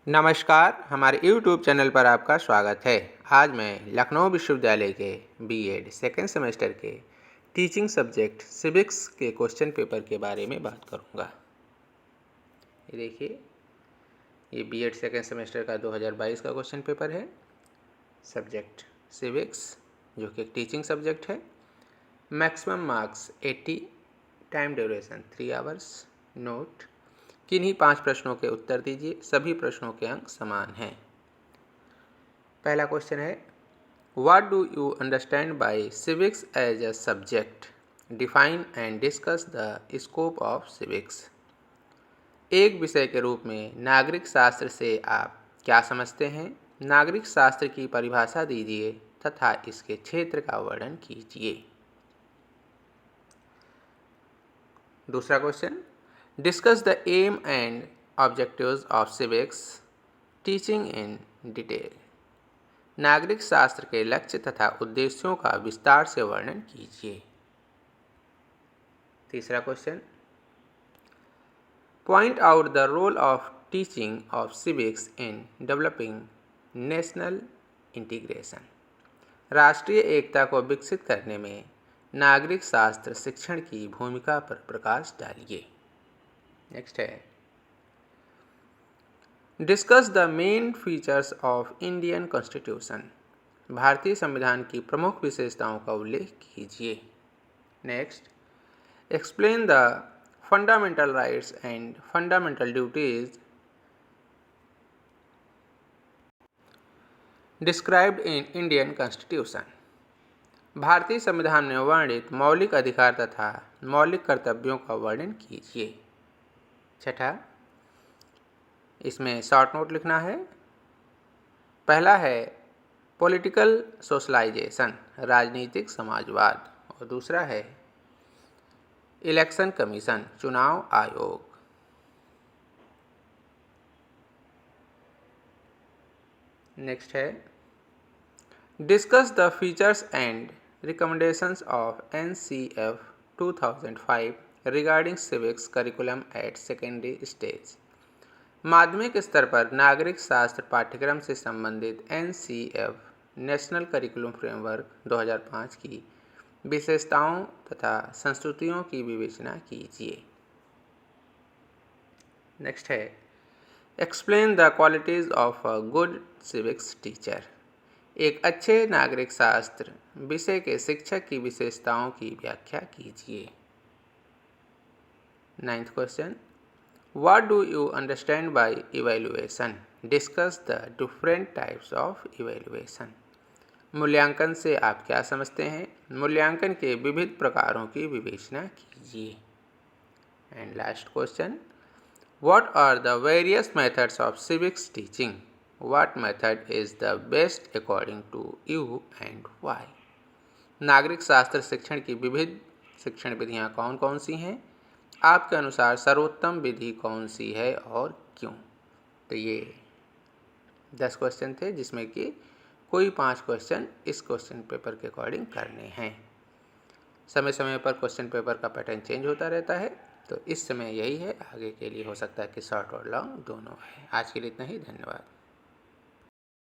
नमस्कार, हमारे YouTube channel पर आपका स्वागत है। आज मैं लखनऊ विश्वविद्यालय के बीएड सेकेंड सेमेस्टर के टीचिंग सब्जेक्ट सिविक्स के क्वेश्चन पेपर के बारे में बात करूंगा। ये देखिए, ये बीएड सेकेंड सेमेस्टर का 2022 का क्वेश्चन पेपर है। सब्जेक्ट सिविक्स, जो कि एक टीचिंग सब्जेक्ट है। Maximum marks 80, time duration 3 hours. Note: किन्हीं 5 प्रश्नों के उत्तर दीजिए। सभी प्रश्नों के अंक समान हैं। पहला क्वेश्चन है, what do you understand by civics as a subject? Define and discuss the scope of civics. एक विषय के रूप में नागरिक शास्त्र से आप क्या समझते हैं? नागरिक शास्त्र की परिभाषा दीजिए तथा इसके क्षेत्र का वर्णन कीजिए। दूसरा question, discuss the aim and objectives of civics teaching in detail. नागरिक शास्त्र के लक्ष्य तथा उद्देश्यों का विस्तार से वर्णन कीजिए। तीसरा question, point out the role of teaching of civics in developing national integration. राष्ट्रीय एकता को विकसित करने में नागरिक शास्त्र शिक्षण की भूमिका पर प्रकाश डालिए। नेक्स्ट है, discuss the main features of Indian constitution. भारतीय संविधान की प्रमुख विशेषताओं का उल्लेख कीजिए। Next, explain the fundamental rights and fundamental duties described in Indian constitution. भारतीय संविधान में वर्णित मौलिक अधिकार तथा मौलिक कर्तव्यों का वर्णन कीजिए। छठा, इसमें शॉर्ट नोट लिखना है। पहला है पॉलिटिकल सोशलाइजेशन, राजनीतिक समाजवाद, और दूसरा है इलेक्शन कमीशन, चुनाव आयोग। नेक्स्ट है, discuss the features and recommendations of NCF 2005 regarding civics curriculum at secondary stage. माध्यमिक स्तर पर नागरिक शास्त्र पाठ्यक्रम से संबंधित NCF नेशनल करिकुलम फ्रेमवर्क 2005 की विशेषताओं तथा संस्तुतियों की विवेचना कीजिए। नेक्स्ट है, explain the qualities of a good civics teacher. एक अच्छे नागरिक शास्त्र विषय के शिक्षक की विशेषताओं की व्याख्या कीजिए। 9th question, What do you understand by evaluation? Discuss the different types of evaluation. मूल्यांकन से आप क्या समझते हैं? मूल्यांकन के विविध प्रकारों की विवेचना कीजिए। And last question, What are the various methods of civics teaching? What method is the best according to you and why? नागरिक शास्त्र शिक्षण की विविध शिक्षण विधियाँ कौन कौन सी हैं? आपके अनुसार सर्वोत्तम विधि कौन सी है और क्यों? तो ये 10 क्वेश्चन थे, जिसमें कि कोई 5 क्वेश्चन इस क्वेश्चन पेपर के अकॉर्डिंग करने हैं। समय समय पर क्वेश्चन पेपर का पैटर्न चेंज होता रहता है, तो इस समय यही है। आगे के लिए हो सकता है कि शॉर्ट और लॉन्ग दोनों है। आज के लिए इतना ही। धन्यवाद।